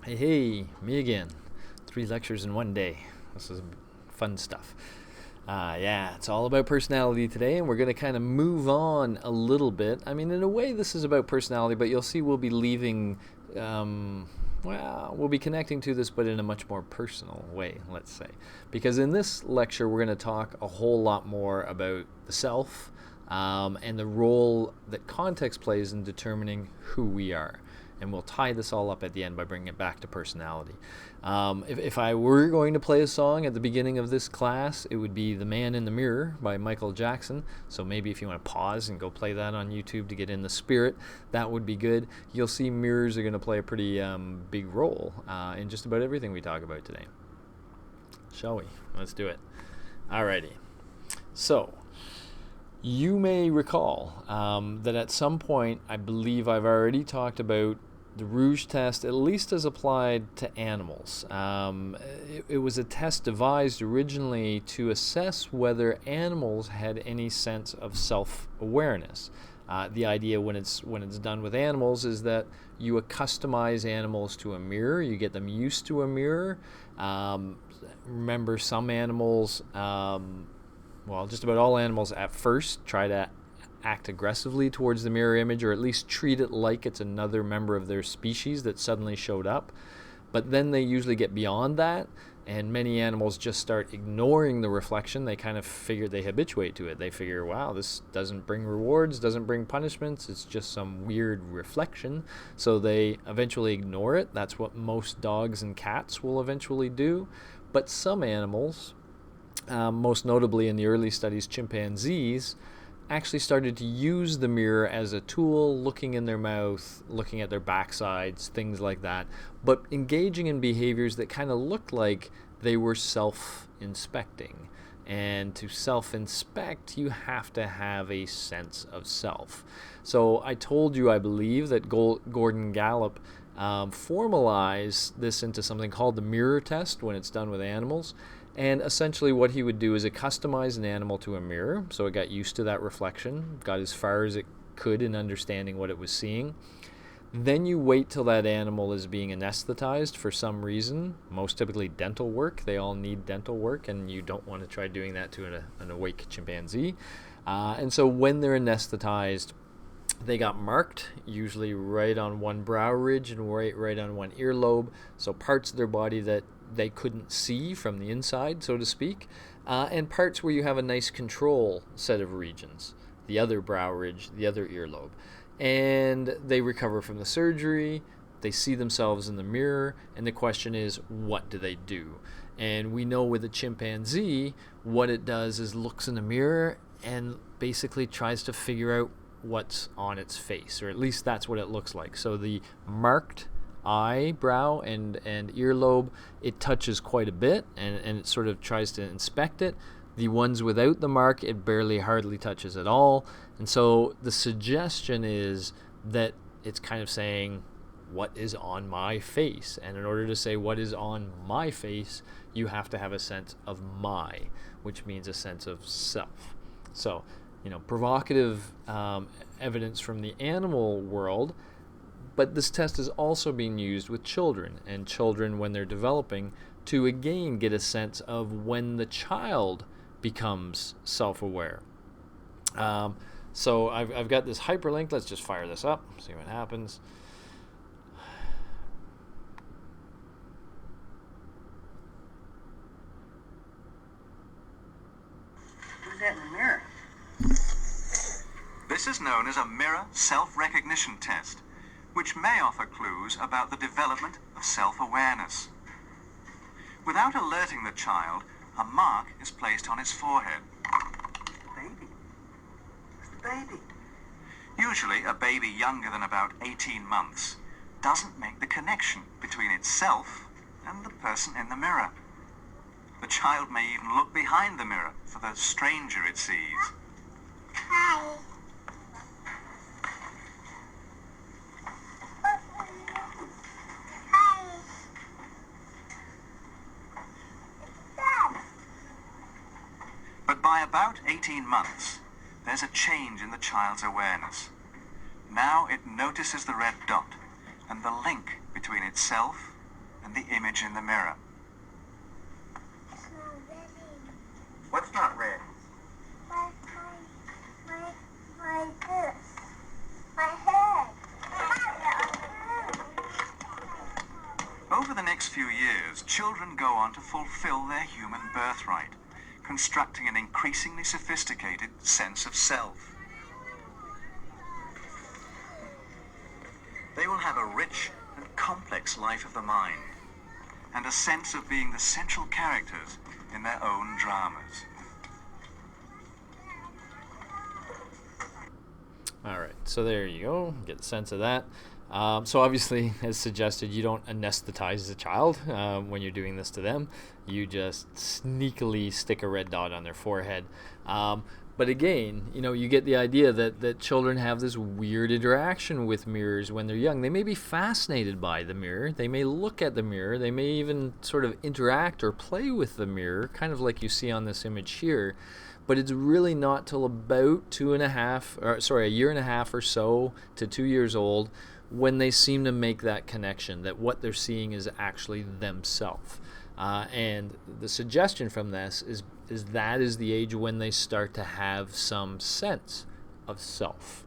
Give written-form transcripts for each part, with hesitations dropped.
Hey, hey, me again. 3 lectures in one day. This is fun stuff. Yeah, it's all about personality today, and we're going to kind of move on a little bit. I mean, in a way, this is about personality, but you'll see we'll be leaving, we'll be connecting to this, but in a much more personal way, let's say. Because in this lecture, we're going to talk a whole lot more about the self and the role that context plays in determining who we are. And we'll tie this all up at the end by bringing it back to personality. If I were going to play a song at the beginning of this class, it would be The Man in the Mirror by Michael Jackson. So maybe if you want to pause and go play that on YouTube to get in the spirit, that would be good. You'll see mirrors are going to play a pretty big role in just about everything we talk about today. Shall we? Let's do it. Alrighty. So, you may recall that at some point, I believe I've already talked about the Rouge test, at least as applied to animals. It was a test devised originally to assess whether animals had any sense of self-awareness. The idea when it's done with animals is that you accustomize animals to a mirror, you get them used to a mirror. Remember, some animals, well, just about all animals at first try to act aggressively towards the mirror image, or at least treat it like it's another member of their species that suddenly showed up. But then they usually get beyond that, and many animals just start ignoring the reflection. They kind of they habituate to it. They figure, wow, this doesn't bring rewards, doesn't bring punishments, it's just some weird reflection. So they eventually ignore it. That's what most dogs and cats will eventually do. But some animals, most notably in the early studies, chimpanzees, actually started to use the mirror as a tool, looking in their mouth, looking at their backsides, things like that, but engaging in behaviors that kind of looked like they were self-inspecting. And to self-inspect, you have to have a sense of self. So I told you, I believe, that Gordon Gallup formalized this into something called the mirror test when it's done with animals. And essentially what he would do is customize an animal to a mirror, so it got used to that reflection, got as far as it could in understanding what it was seeing. Then you wait till that animal is being anesthetized for some reason, most typically dental work. They all need dental work, and you don't want to try doing that to an awake chimpanzee. And so when they're anesthetized, they got marked, usually right on one brow ridge and right on one earlobe, so parts of their body that they couldn't see from the inside, so to speak, and parts where you have a nice control set of regions, the other brow ridge, the other earlobe. And they recover from the surgery, they see themselves in the mirror, and the question is, what do they do? And we know with a chimpanzee, what it does is looks in the mirror and basically tries to figure out what's on its face, or at least that's what it looks like. So the marked eyebrow and earlobe, it touches quite a bit, and it sort of tries to inspect it. The ones without the mark, it hardly touches at all. And so the suggestion is that it's kind of saying, what is on my face? And in order to say what is on my face, you have to have a sense of my, which means a sense of self. So, provocative evidence from the animal world. But this test is also being used with children, and children, when they're developing, to again get a sense of when the child becomes self-aware. So I've got this hyperlink. Let's just fire this up, see what happens. Who's that in the mirror? This is known as a mirror self-recognition test, which may offer clues about the development of self-awareness. Without alerting the child, a mark is placed on its forehead. Baby. It's the baby. Usually, a baby younger than about 18 months doesn't make the connection between itself and the person in the mirror. The child may even look behind the mirror for the stranger it sees. Hi. But by about 18 months, there's a change in the child's awareness. Now it notices the red dot and the link between itself and the image in the mirror. It's not ready. What's not red? My this. My head. Over the next few years, children go on to fulfill their human birthright, constructing an increasingly sophisticated sense of self. They will have a rich and complex life of the mind, and a sense of being the central characters in their own dramas. All right, so there you go. Get the sense of that. So obviously, as suggested, you don't anesthetize the child when you're doing this to them. You just sneakily stick a red dot on their forehead. But again, you get the idea that children have this weird interaction with mirrors when they're young. They may be fascinated by the mirror. They may look at the mirror. They may even sort of interact or play with the mirror, kind of like you see on this image here. But it's really not till about a year and a half or so to 2 years old when they seem to make that connection, that what they're seeing is actually themselves. And the suggestion from this is that is the age when they start to have some sense of self.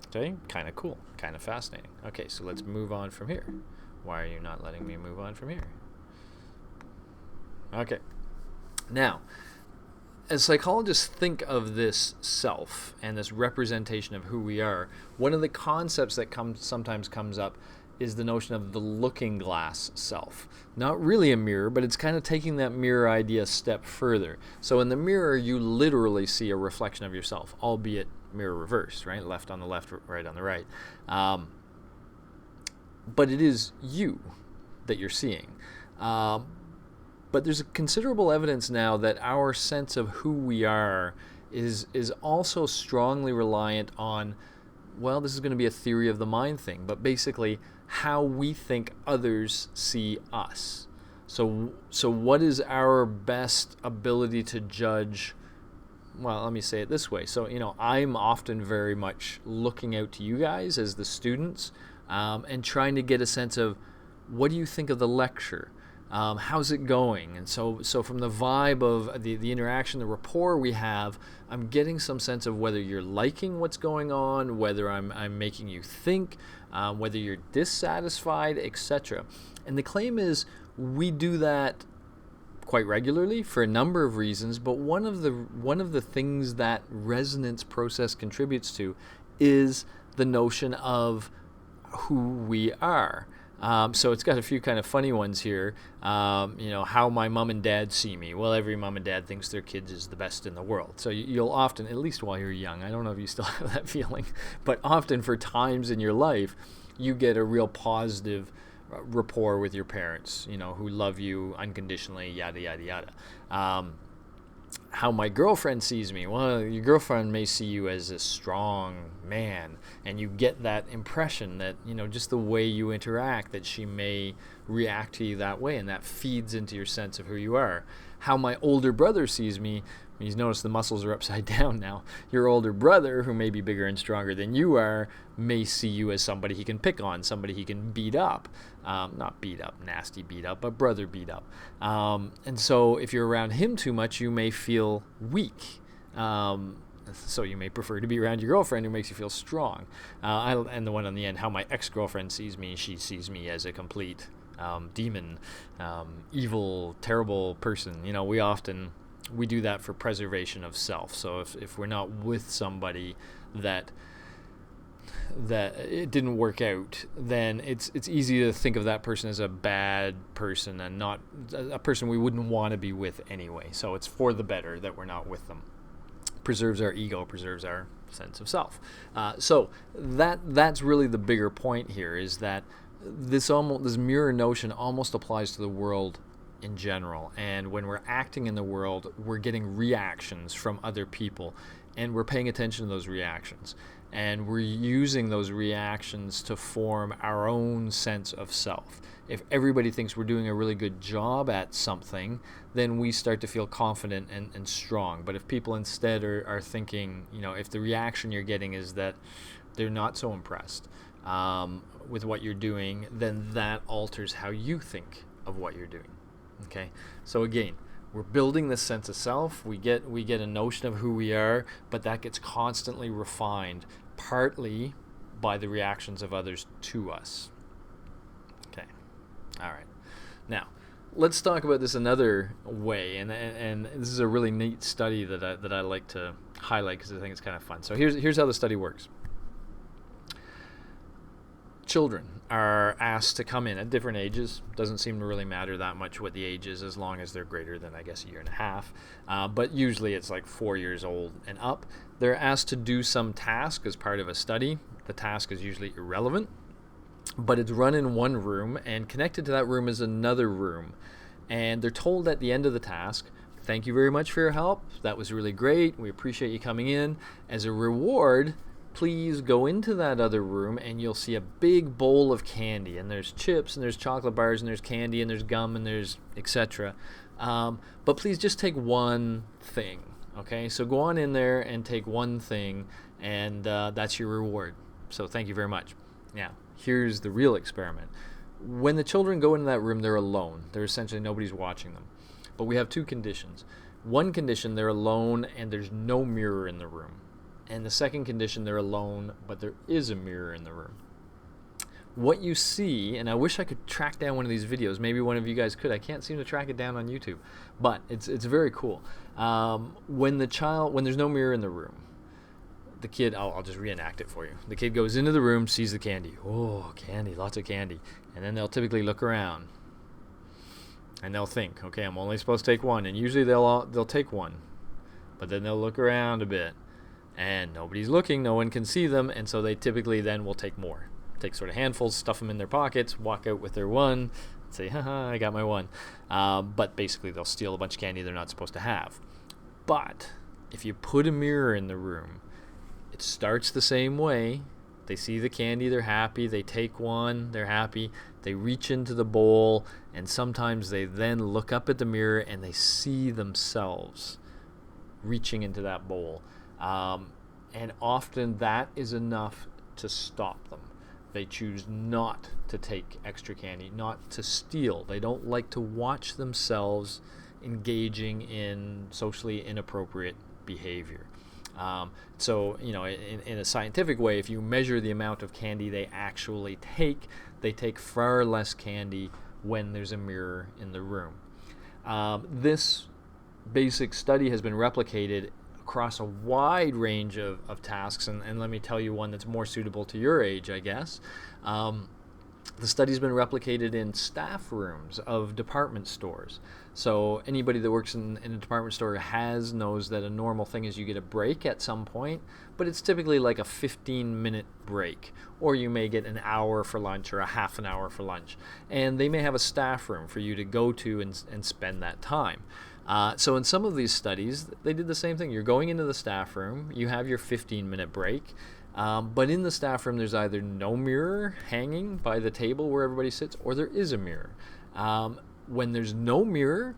Okay, kind of cool, kind of fascinating. Okay, so let's move on from here. Why are you not letting me move on from here? Okay, now, as psychologists think of this self and this representation of who we are, one of the concepts that sometimes comes up is the notion of the looking glass self. Not really a mirror, but it's kind of taking that mirror idea a step further. So in the mirror, you literally see a reflection of yourself, albeit mirror reversed, right? Left on the left, right on the right. But it is you that you're seeing. But there's considerable evidence now that our sense of who we are is also strongly reliant on, well, this is going to be a theory of the mind thing, but basically how we think others see us. So what is our best ability to judge? Well, let me say it this way. So, I'm often very much looking out to you guys as the students and trying to get a sense of, what do you think of the lecture? How's it going? And so from the vibe of the interaction, the rapport we have, I'm getting some sense of whether you're liking what's going on, whether I'm making you think, whether you're dissatisfied, etc. And the claim is we do that quite regularly for a number of reasons, but one of the things that resonance process contributes to is the notion of who we are. So it's got a few kind of funny ones here. How my mom and dad see me. Well, every mom and dad thinks their kids is the best in the world. So you'll often, at least while you're young, I don't know if you still have that feeling, but often for times in your life, you get a real positive rapport with your parents, who love you unconditionally, yada, yada, yada. How my girlfriend sees me. Well, your girlfriend may see you as a strong man, and you get that impression that, just the way you interact, that she may react to you that way, and that feeds into your sense of who you are. How my older brother sees me, you notice the muscles are upside down now. Your older brother, who may be bigger and stronger than you are, may see you as somebody he can pick on, somebody he can beat up. Not beat up, nasty beat up, but brother beat up. And so if you're around him too much, you may feel weak. So you may prefer to be around your girlfriend who makes you feel strong. And the one on the end, how my ex-girlfriend sees me, she sees me as a complete demon, evil, terrible person. We do that for preservation of self. So if we're not with somebody that it didn't work out, then it's easy to think of that person as a bad person and not a person we wouldn't want to be with anyway. So it's for the better that we're not with them. Preserves our ego, preserves our sense of self. So that's really the bigger point here, is that this mirror notion almost applies to the world in general. And when we're acting in the world, we're getting reactions from other people, and we're paying attention to those reactions. And we're using those reactions to form our own sense of self. If everybody thinks we're doing a really good job at something, then we start to feel confident and strong. But if people instead are thinking, if the reaction you're getting is that they're not so impressed, with what you're doing, then that alters how you think of what you're doing. Okay, so again, we're building this sense of self. We get a notion of who we are, but that gets constantly refined, partly by the reactions of others to us. Okay, all right. Now, let's talk about this another way, and this is a really neat study that I like to highlight because I think it's kind of fun. So here's how the study works. Children are asked to come in at different ages. Doesn't seem to really matter that much what the age is, as long as they're greater than, I guess, a year and a half. But usually it's like 4 years old and up. They're asked to do some task as part of a study. The task is usually irrelevant, but it's run in one room, and connected to that room is another room. And they're told at the end of the task, "Thank you very much for your help. That was really great. We appreciate you coming in. As a reward, please go into that other room and you'll see a big bowl of candy, and there's chips and there's chocolate bars and there's candy and there's gum and there's etc. But please just take one thing." Okay, so go on in there and take one thing, and that's your reward. So thank you very much. Now, here's the real experiment. When the children go into that room, they're alone. They're essentially, nobody's watching them. But we have two conditions. One condition, they're alone and there's no mirror in the room. And the second condition, they're alone, but there is a mirror in the room. What you see, and I wish I could track down one of these videos. Maybe one of you guys could. I can't seem to track it down on YouTube, but it's very cool. When there's no mirror in the room, the kid, I'll just reenact it for you. The kid goes into the room, sees the candy. Oh, candy, lots of candy. And then they'll typically look around, and they'll think, okay, I'm only supposed to take one. And usually they'll take one, but then they'll look around a bit, and nobody's looking, no one can see them, and so they typically then will take more. Take sort of handfuls, stuff them in their pockets, walk out with their one, say, haha, I got my one. But basically they'll steal a bunch of candy they're not supposed to have. But if you put a mirror in the room, it starts the same way. They see the candy, they're happy, they take one, they're happy, they reach into the bowl, and sometimes they then look up at the mirror and they see themselves reaching into that bowl. And often that is enough to stop them. They choose not to take extra candy, not to steal. They don't like to watch themselves engaging in socially inappropriate behavior. So, in a scientific way, if you measure the amount of candy they actually take, they take far less candy when there's a mirror in the room. This basic study has been replicated across a wide range of tasks, and let me tell you one that's more suitable to your age, I guess. The study's been replicated in staff rooms of department stores. So anybody that works in a department store knows that a normal thing is you get a break at some point, but it's typically like a 15-minute break, or you may get an hour for lunch or a half an hour for lunch. And they may have a staff room for you to go to and spend that time. So in some of these studies, they did the same thing. You're going into the staff room, you have your 15-minute break, but in the staff room there's either no mirror hanging by the table where everybody sits, or there is a mirror. When there's no mirror,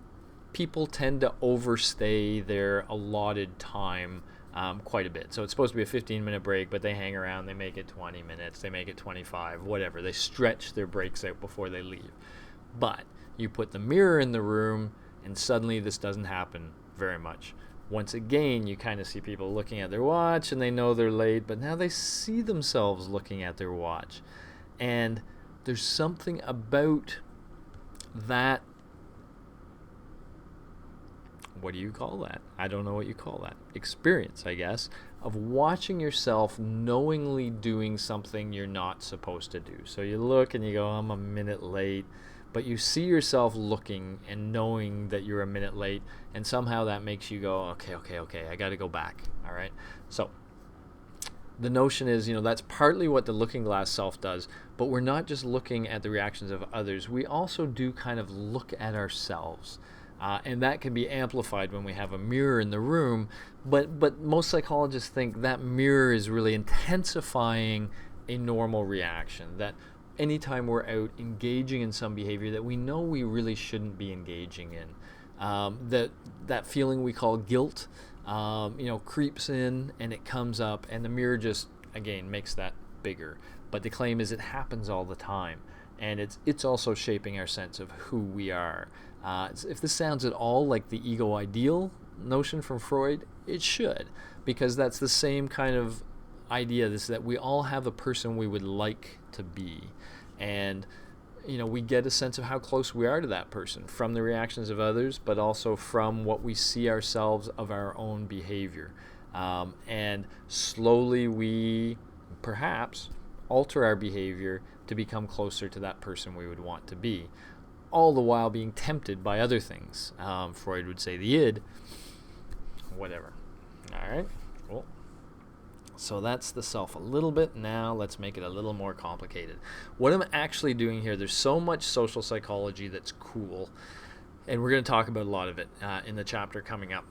people tend to overstay their allotted time quite a bit. So it's supposed to be a 15-minute break, but they hang around, they make it 20 minutes, they make it 25, whatever. They stretch their breaks out before they leave. But you put the mirror in the room, and suddenly this doesn't happen very much. Once again, you kind of see people looking at their watch, and they know they're late, but now they see themselves looking at their watch. And there's something about that, what do you call that? I don't know what you call that. Experience, I guess, of watching yourself knowingly doing something you're not supposed to do. So you look and you go, I'm a minute late. But you see yourself looking and knowing that you're a minute late, and somehow that makes you go, okay, I got to go back. All right. So the notion is, that's partly what the looking glass self does, but we're not just looking at the reactions of others. We also do kind of look at ourselves. And that can be amplified when we have a mirror in the room, but most psychologists think that mirror is really intensifying a normal reaction, that anytime we're out engaging in some behavior that we know we really shouldn't be engaging in, that feeling we call guilt, creeps in and it comes up, and the mirror just, again, makes that bigger. but the claim is it happens all the time, and it's also shaping our sense of who we are. If this sounds at all like the ego ideal notion from Freud, it should, because that's the same kind of idea, this that we all have a person we would like to be, and we get a sense of how close we are to that person from the reactions of others, but also from what we see ourselves of our own behavior. And slowly we perhaps alter our behavior to become closer to that person we would want to be, all the while being tempted by other things. Freud would say the id, whatever. All right, cool. So that's the self a little bit. Now let's make it a little more complicated. What I'm actually doing here, there's so much social psychology that's cool, and we're going to talk about a lot of it in the chapter coming up.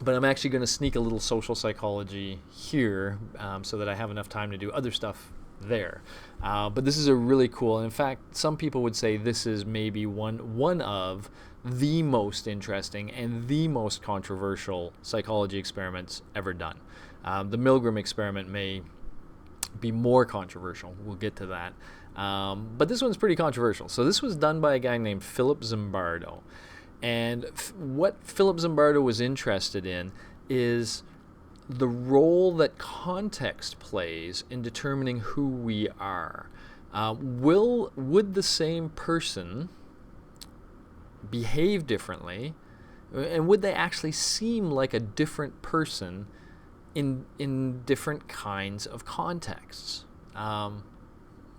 But I'm actually going to sneak a little social psychology here so that I have enough time to do other stuff there. But this is a really cool, and in fact, some people would say this is maybe one of the most interesting and the most controversial psychology experiments ever done. The Milgram experiment may be more controversial. We'll get to that. But this one's pretty controversial. So this was done by a guy named Philip Zimbardo. And what Philip Zimbardo was interested in is the role that context plays in determining who we are. Would the same person behave differently, and would they actually seem like a different person in different kinds of contexts? All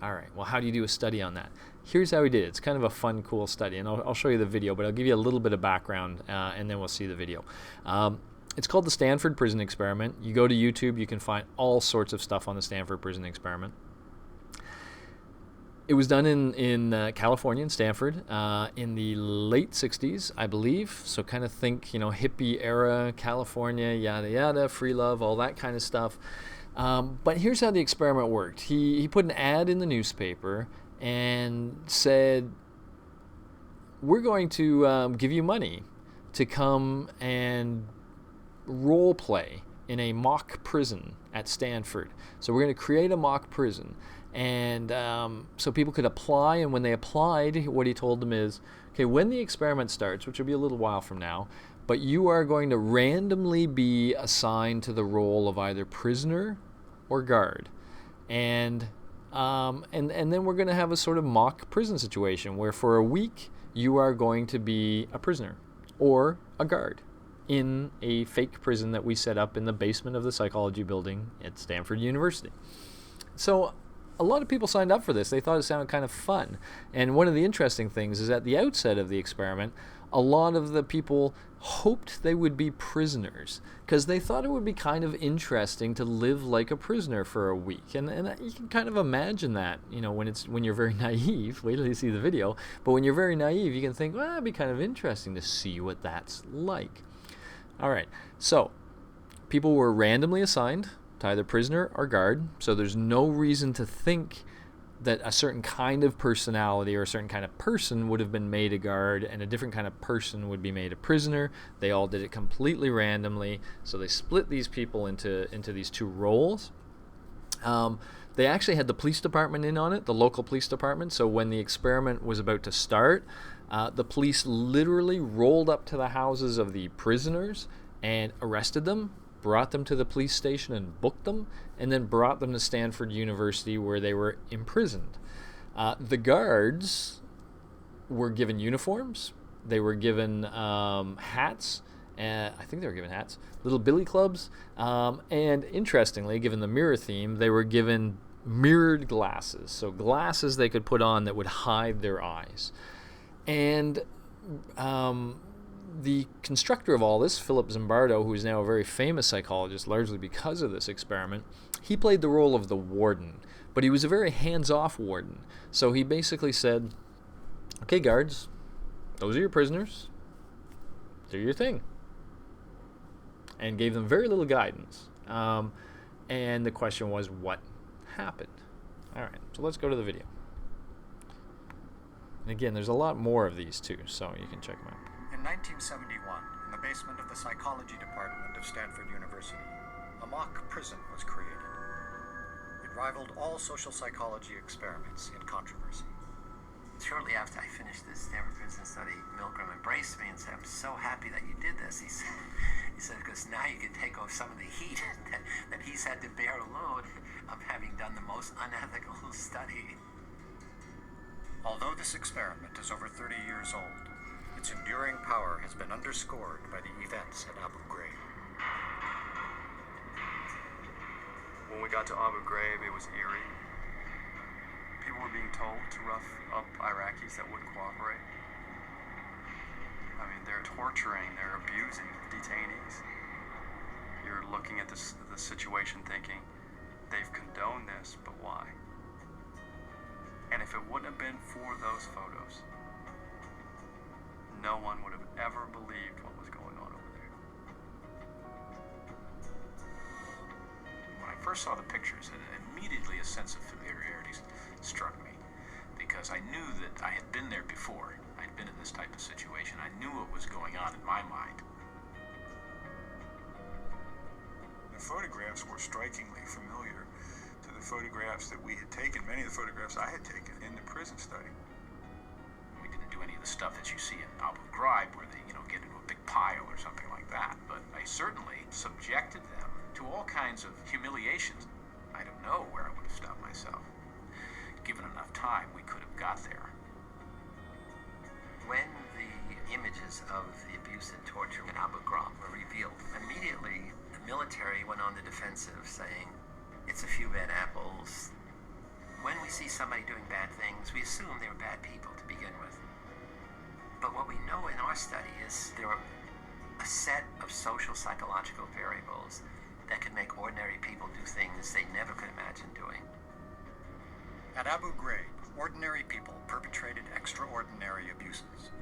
right, well, how do you do a study on that? Here's how he did it. It's kind of a fun, cool study, and I'll show you the video, but I'll give you a little bit of background, and then we'll see the video. It's called the Stanford Prison Experiment. You go to YouTube, you can find all sorts of stuff on the Stanford Prison Experiment. It was done in California, in Stanford, in the late 60s, I believe. So kind of think, hippie era, California, yada yada, free love, all that kind of stuff. But here's how the experiment worked. He put an ad in the newspaper and said, we're going to give you money to come and role play in a mock prison at Stanford. So we're going to create a mock prison. And so people could apply, and when they applied, what he told them is, okay, when the experiment starts, which will be a little while from now, but you are going to randomly be assigned to the role of either prisoner or guard. And then we're going to have a sort of mock prison situation where for a week you are going to be a prisoner or a guard in a fake prison that we set up in the basement of the psychology building at Stanford University. So a lot of people signed up for this. They thought it sounded kind of fun. And one of the interesting things is at the outset of the experiment, a lot of the people hoped they would be prisoners because they thought it would be kind of interesting to live like a prisoner for a week. And you can kind of imagine that, when you're very naive. Wait till you see the video. But when you're very naive, you can think, well, it'd be kind of interesting to see what that's like. All right. So people were randomly assigned to either prisoner or guard. So there's no reason to think that a certain kind of personality or a certain kind of person would have been made a guard and a different kind of person would be made a prisoner. They all did it completely randomly. So they split these people into these two roles. They actually had the police department in on it, the local police department. So when the experiment was about to start, the police literally rolled up to the houses of the prisoners and arrested them, brought them to the police station and booked them, and then brought them to Stanford University where they were imprisoned. The guards were given uniforms. They were given hats. I think they were given hats, little billy clubs. And interestingly, given the mirror theme, they were given mirrored glasses. So glasses they could put on that would hide their eyes. And the constructor of all this, Philip Zimbardo, who is now a very famous psychologist largely because of this experiment, he played the role of the warden, but he was a very hands-off warden. So he basically said, okay, guards, those are your prisoners. Do your thing. And gave them very little guidance. And the question was, what happened? All right, so let's go to the video. And again, there's a lot more of these too, so you can check them out. In 1971, in the basement of the psychology department of Stanford University, a mock prison was created. It rivaled all social psychology experiments in controversy. Shortly after I finished this Stanford Prison study, Milgram embraced me and said, "I'm so happy that you did this." He said, because now you can take off some of the heat that he's had to bear alone of having done the most unethical study. Although this experiment is over 30 years old, its enduring power has been underscored by the events at Abu Ghraib. When we got to Abu Ghraib, it was eerie. People were being told to rough up Iraqis that wouldn't cooperate. I mean, they're torturing, they're abusing detainees. You're looking at the situation thinking, they've condoned this, but why? And if it wouldn't have been for those photos, no one would have ever believed what was going on over there. When I first saw the pictures, immediately a sense of familiarity struck me, because I knew that I had been there before. I'd been in this type of situation. I knew what was going on in my mind. The photographs were strikingly familiar to the photographs that we had taken, many of the photographs I had taken in the prison study. We didn't do any of the stuff that you see in Abu Ghraib where they, get into a big pile or something like that, but I certainly subjected them to all kinds of humiliations. I don't know where I would have stopped myself. Given enough time, we could have got there. When the images of the abuse and torture in Abu Ghraib were revealed, immediately the military went on the defensive, saying, it's a few bad apples. When we see somebody doing bad things, we assume they were bad people to begin with. But what we know in our study is there are a set of social psychological variables that can make ordinary people do things they never could imagine doing. At Abu Ghraib, ordinary people perpetrated extraordinary abuses.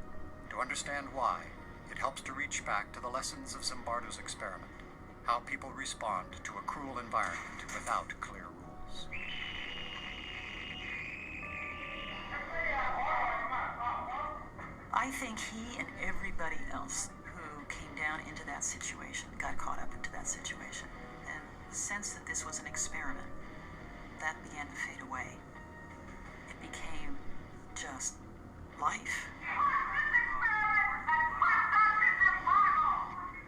To understand why, it helps to reach back to the lessons of Zimbardo's experiment, how people respond to a cruel environment without clear rules. I think he and everybody else who came down into that situation got caught up into that situation. And the sense that this was an experiment, that began to fade away. It became just life.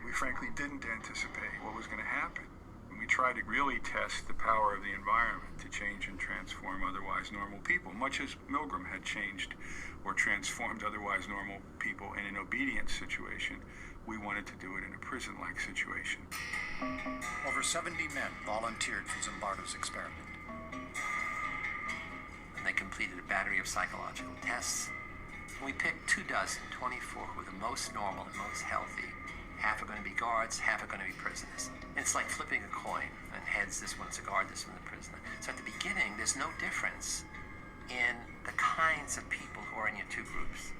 We frankly didn't anticipate what was going to happen. And we tried to really test the power of the environment to change and transform otherwise normal people, much as Milgram had changed or transformed otherwise normal people in an obedience situation. We wanted to do it in a prison-like situation. Over 70 men volunteered for Zimbardo's experiment. And they completed a battery of psychological tests. And we picked 24 who were the most normal and most healthy. Half are going to be guards, half are going to be prisoners. And it's like flipping a coin. And heads, this one's a guard, this one's a prisoner. So at the beginning, there's no difference in the kinds of people who are in your two groups.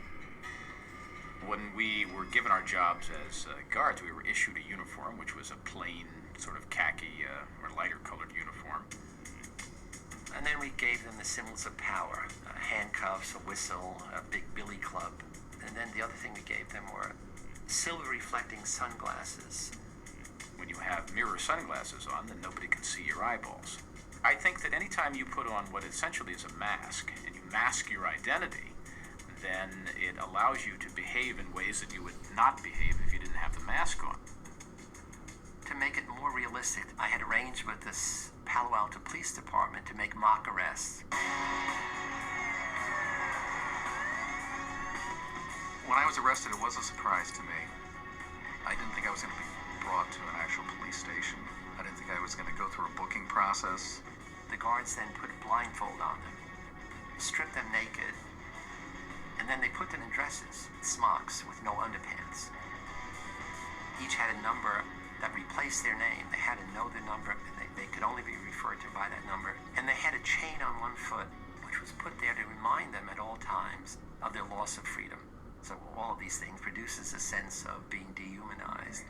When we were given our jobs as guards, we were issued a uniform, which was a plain sort of khaki or lighter colored uniform. And then we gave them the symbols of power, handcuffs, a whistle, a big billy club. And then the other thing we gave them were silver reflecting sunglasses. When you have mirror sunglasses on, then nobody can see your eyeballs. I think that anytime you put on what essentially is a mask, and you mask your identity, then it allows you to behave in ways that you would not behave if you didn't have the mask on. To make it more realistic, I had arranged with this Palo Alto Police Department to make mock arrests. When I was arrested, it was a surprise to me. I didn't think I was going to be brought to an actual police station. I didn't think I was going to go through a booking process. The guards then put a blindfold on them, stripped them naked, and then they put them in dresses, smocks with no underpants. Each had a number that replaced their name. They had to know the number, and they could only be referred to by that number. And they had a chain on one foot, which was put there to remind them at all times of their loss of freedom. So all of these things produces a sense of being dehumanized.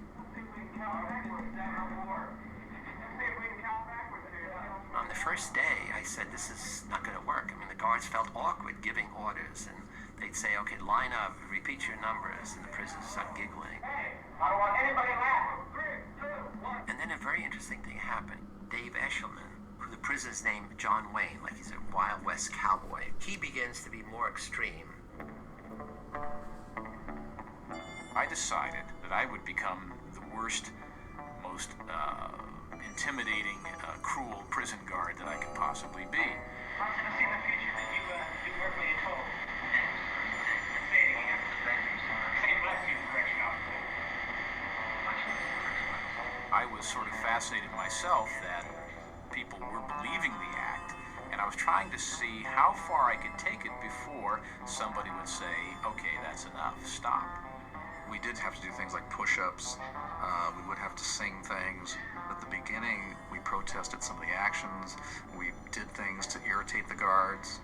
On the first day, I said, this is not going to work. I mean, the guards felt awkward giving orders, and they'd say, okay, line up, repeat your numbers, and the prisoners start giggling. Hey, I don't want anybody laughing. 3, 2, 1. And then a very interesting thing happened. Dave Eshelman, who the prisoner's named John Wayne, like he's a Wild West cowboy. He begins to be more extreme. I decided that I would become the worst, most intimidating, cruel prison guard that I could possibly be. I was sort of fascinated myself that people were believing the act, and I was trying to see how far I could take it before somebody would say, okay, that's enough, stop. We did have to do things like push-ups. We would have to sing things. At the beginning, we protested some of the actions. We did things to irritate the guards.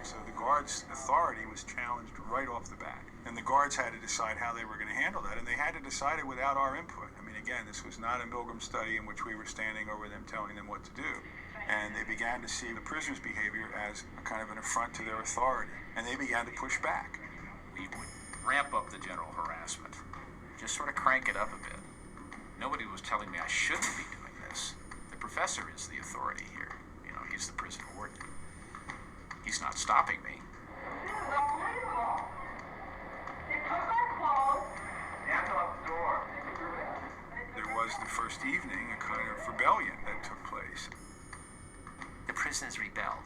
So the guards' authority was challenged right off the bat. And the guards had to decide how they were going to handle that, and they had to decide it without our input. I mean, again, this was not a Milgram study in which we were standing over them telling them what to do. And they began to see the prisoners' behavior as a kind of an affront to their authority, and they began to push back. We would ramp up the general harassment, just sort of crank it up a bit. Nobody was telling me I shouldn't be doing this. The professor is the authority here. You know, he's the prison warden. He's not stopping me. There was the first evening a kind of rebellion that took place. The prisoners rebelled.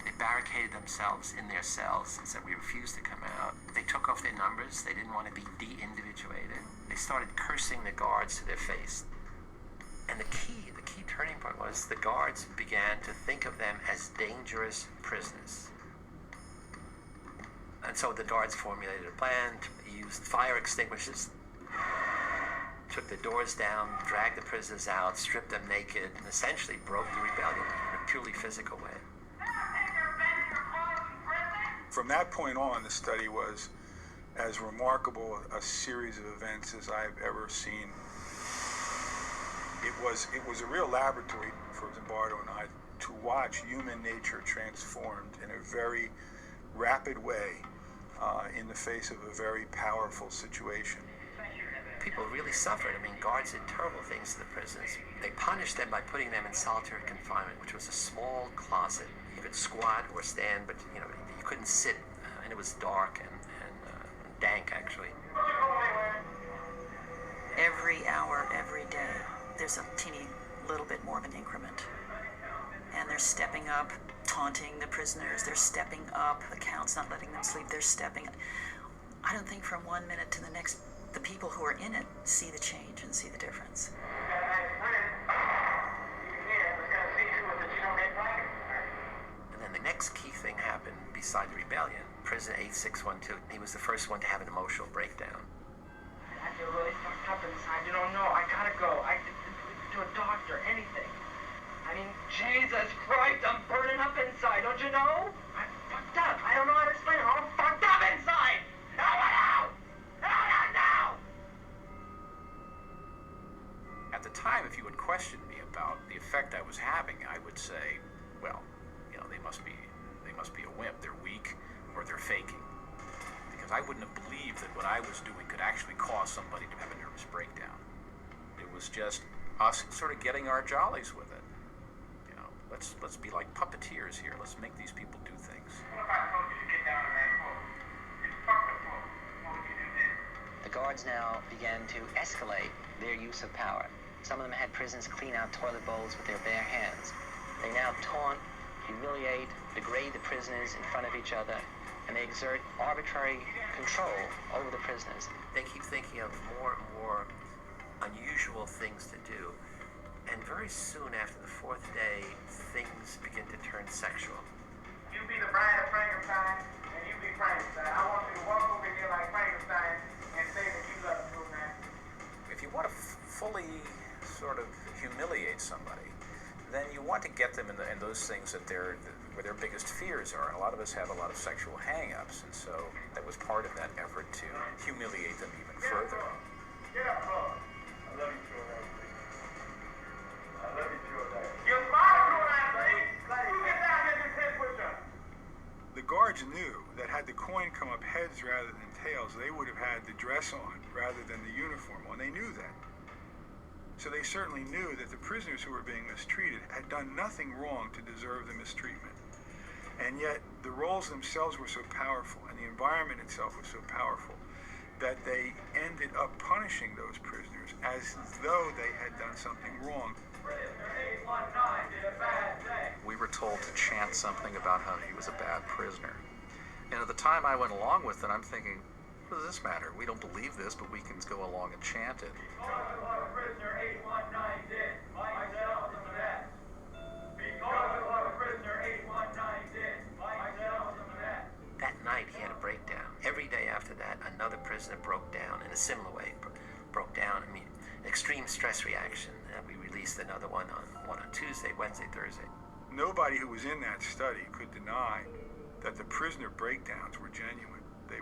They barricaded themselves in their cells and said, we refuse to come out. They took off their numbers. They didn't want to be de-individuated. They started cursing the guards to their face. And the key turning point was the guards began to think of them as dangerous prisoners. And so the guards formulated a plan, used fire extinguishers, took the doors down, dragged the prisoners out, stripped them naked, and essentially broke the rebellion in a purely physical way. From that point on, the study was as remarkable a series of events as I've ever seen. It was a real laboratory for Zimbardo and I to watch human nature transformed in a very rapid way in the face of a very powerful situation. People really suffered. I mean, guards did terrible things to the prisoners. They punished them by putting them in solitary confinement, which was a small closet. You could squat or stand, but you couldn't sit, and it was dark and dank, actually. Every hour, every day, there's a teeny little bit more of an increment. And they're stepping up, taunting the prisoners. They're stepping up. The count's not letting them sleep. They're stepping up. I don't think from 1 minute to the next, the people who are in it see the change and see the difference. And then the next key thing happened beside the rebellion. Prisoner 8612, he was the first one to have an emotional breakdown. I feel really fucked up inside. You don't know. I gotta go. To a doctor, anything. I mean, Jesus Christ, I'm burning up inside. Don't you know? I'm fucked up. I don't know how to explain it. I'm fucked up inside. No one out. No. At the time, if you would question me about the effect I was having, I would say, well, they must be a wimp. They're weak, or they're faking. Because I wouldn't have believed that what I was doing could actually cause somebody to have a nervous breakdown. It was just us sort of getting our jollies with it. Let's be like puppeteers here. Let's make these people do things. What if I told you to get down on that floor? You fucked the floor. What would you do then? The guards now began to escalate their use of power. Some of them had prisoners clean out toilet bowls with their bare hands. They now taunt, humiliate, degrade the prisoners in front of each other, and they exert arbitrary control over the prisoners. They keep thinking of more and more unusual things to do. And very soon after the fourth day, things begin to turn sexual. You be the bride of Frankenstein, and you be Frankenstein. I want you to walk over here like Frankenstein and say that you love me, man. If you want to fully sort of humiliate somebody, then you want to get them in those things where their biggest fears are. And a lot of us have a lot of sexual hang-ups, and so that was part of that effort to humiliate them even further. Get up, bro. I love you, Jordan. I love you, Jordan. You're smart, Jordan. You get down here and just push up. The guards knew that had the coin come up heads rather than tails, they would have had the dress on rather than the uniform on. They knew that. So they certainly knew that the prisoners who were being mistreated had done nothing wrong to deserve the mistreatment. And yet the roles themselves were so powerful and the environment itself was so powerful that they ended up punishing those prisoners as though they had done something wrong. We were told to chant something about how he was a bad prisoner. And at the time I went along with it, I'm thinking, what does this matter? We don't believe this, but we can go along and chant it. That night he had a breakdown. Every day after that, another prisoner broke down in a similar way. Broke down, I mean, extreme stress reaction. We released another one on Tuesday, Wednesday, Thursday. Nobody who was in that study could deny that the prisoner breakdowns were genuine. They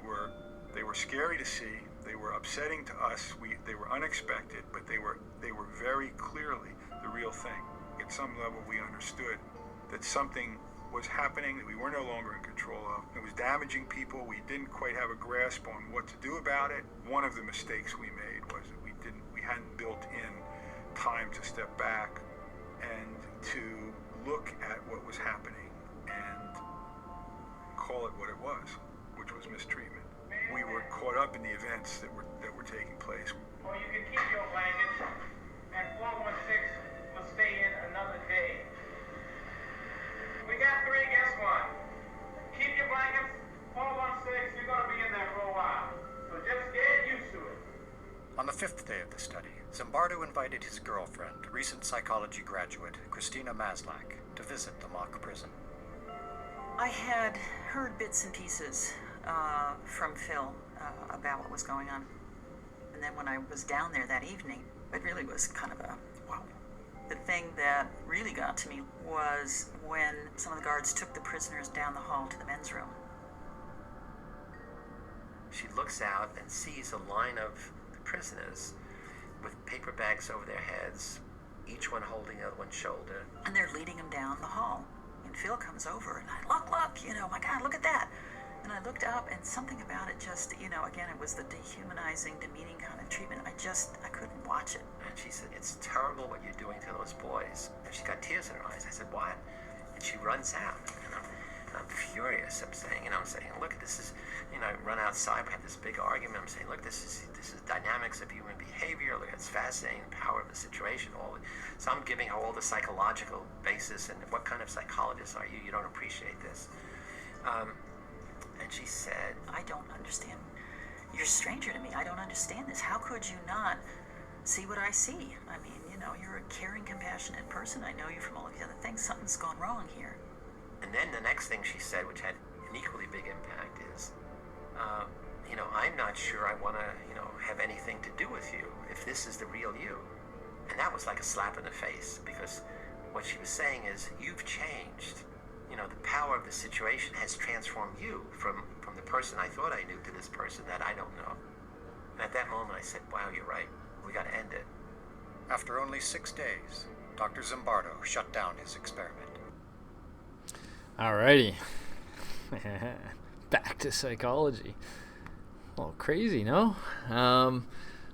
were scary to see. They were upsetting to us. They were unexpected, but they were very clearly the real thing. At some level, we understood that something was happening that we were no longer in control of. It was damaging people. We didn't quite have a grasp on what to do about it. One of the mistakes we made was that we hadn't built in time to step back and to look at what was happening and call it what it was, which was mistreatment. We were caught up in the events that were taking place. Well, you can keep your blankets, and 416 will stay in another day. We got 3, guess what? Keep your blankets, 416, you're going to be in there for a while. So just get used to it. On the 5th day of the study, Zimbardo invited his girlfriend, recent psychology graduate Christina Maslach, to visit the Amok Prison. I had heard bits and pieces from Phil about what was going on. And then when I was down there that evening, it really was kind of a wow. The thing that really got to me was when some of the guards took the prisoners down the hall to the men's room. She looks out and sees a line of the prisoners with paper bags over their heads, each one holding the other one's shoulder. And they're leading them down the hall. And Phil comes over and look, my God, look at that. And I looked up and something about it just, again, it was the dehumanizing, demeaning kind of treatment. I couldn't watch it. And she said, it's terrible what you're doing to those boys. And she got tears in her eyes. I said, what? And she runs out. And I'm furious. I'm saying, look, this is, I run outside, we have this big argument. I'm saying, look, this is dynamics of human behavior. Look, it's fascinating, power of the situation. So I'm giving her all the psychological basis. And what kind of psychologist are you? You don't appreciate this. And she said, I don't understand. You're a stranger to me. I don't understand this. How could you not see what I see? I mean, you're a caring, compassionate person. I know you from all of the other things. Something's gone wrong here. And then the next thing she said, which had an equally big impact, is, I'm not sure I want to, have anything to do with you if this is the real you. And that was like a slap in the face, because what she was saying is, you've changed. The power of the situation has transformed you from the person I thought I knew to this person that I don't know. And at that moment I said, wow, you're right. We got to end it. After only 6 days, Dr. Zimbardo shut down his experiment. Alrighty. Back to psychology. Well, crazy, no?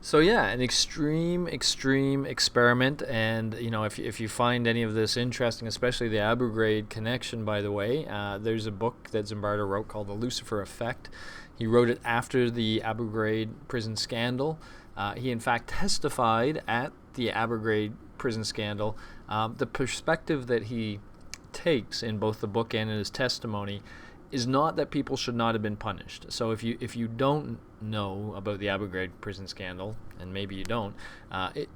So yeah, an extreme experiment, and if you find any of this interesting, especially the Abu Ghraib connection, by the way, there's a book that Zimbardo wrote called The Lucifer Effect. He wrote it after the Abu Ghraib prison scandal. He in fact testified at the Abu Ghraib prison scandal. The perspective that he takes in both the book and in his testimony is not that people should not have been punished. So if you don't know about the Abu Ghraib prison scandal, and maybe you don't,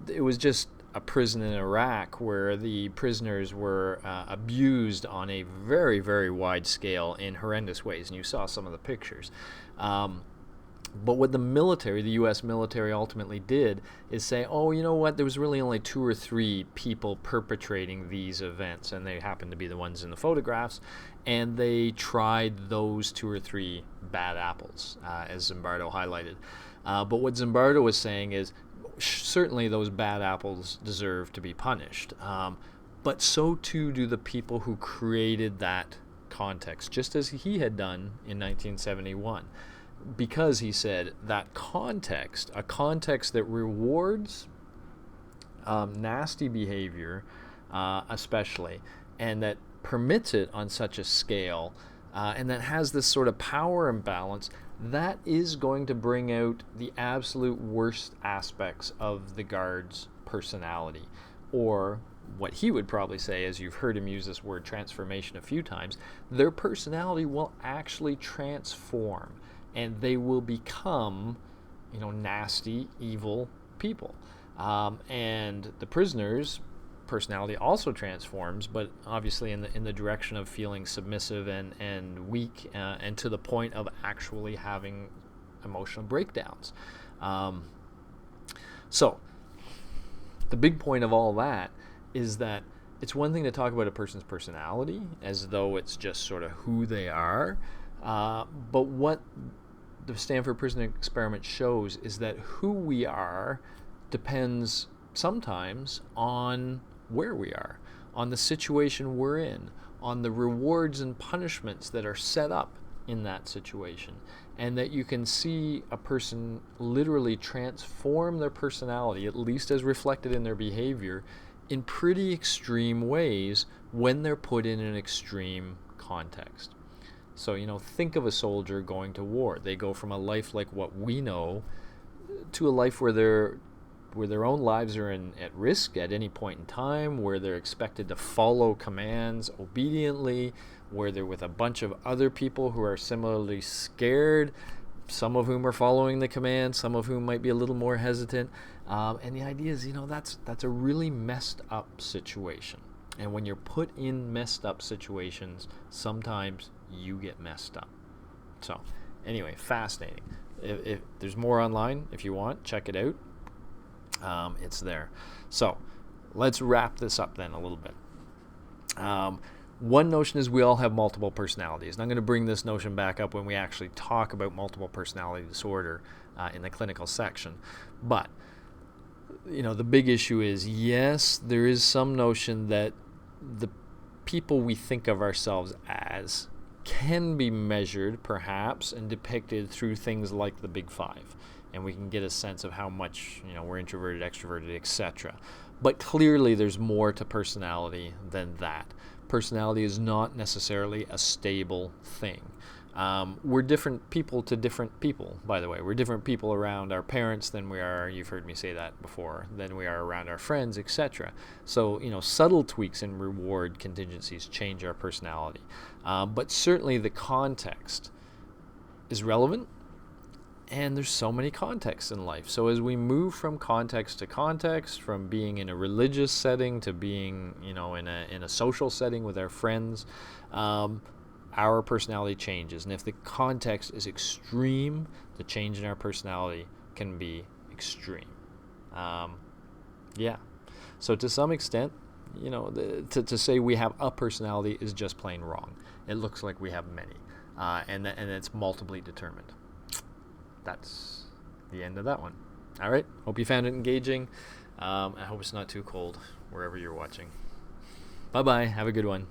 it was just a prison in Iraq where the prisoners were abused on a very, very wide scale in horrendous ways, and you saw some of the pictures. But what the U.S. military ultimately did is say, oh, you know what, there was really only 2 or 3 people perpetrating these events, and they happened to be the ones in the photographs, and they tried those 2 or 3 bad apples, as Zimbardo highlighted. But what Zimbardo was saying is, certainly those bad apples deserve to be punished, but so too do the people who created that context, just as he had done in 1971. Because he said that context, a context that rewards nasty behavior, especially, and that permits it on such a scale, and that has this sort of power imbalance, that is going to bring out the absolute worst aspects of the guard's personality. Or what he would probably say, as you've heard him use this word transformation a few times, their personality will actually transform, and they will become, nasty, evil people. And the prisoner's personality also transforms, but obviously in the direction of feeling submissive and weak, and to the point of actually having emotional breakdowns. So the big point of all that is that it's one thing to talk about a person's personality as though it's just sort of who they are, but what the Stanford Prison Experiment shows is that who we are depends sometimes on where we are, on the situation we're in, on the rewards and punishments that are set up in that situation, and that you can see a person literally transform their personality, at least as reflected in their behavior, in pretty extreme ways when they're put in an extreme context. So, think of a soldier going to war. They go from a life like what we know to a life where their own lives are at risk at any point in time, where they're expected to follow commands obediently, where they're with a bunch of other people who are similarly scared, some of whom are following the command, some of whom might be a little more hesitant. And the idea is, that's a really messed up situation. And when you're put in messed up situations, sometimes you get messed up. So, anyway, fascinating. If there's more online, if you want, check it out. It's there. So let's wrap this up then a little bit. One notion is we all have multiple personalities, and I'm going to bring this notion back up when we actually talk about multiple personality disorder in the clinical section. But the big issue is, yes, there is some notion that the people we think of ourselves as can be measured perhaps and depicted through things like the Big Five. And we can get a sense of how much, we're introverted, extroverted, etc. But clearly there's more to personality than that. Personality is not necessarily a stable thing. We're different people to different people, by the way. We're different people around our parents than we are, you've heard me say that before, than we are around our friends, etc. So, subtle tweaks in reward contingencies change our personality. But certainly the context is relevant. And there's so many contexts in life. So as we move from context to context, from being in a religious setting to being, in a social setting with our friends, our personality changes. And if the context is extreme, the change in our personality can be extreme. So to some extent, to say we have a personality is just plain wrong. It looks like we have many, and it's multiply determined. That's the end of that one. All right. Hope you found it engaging. I hope it's not too cold wherever you're watching. Bye-bye. Have a good one.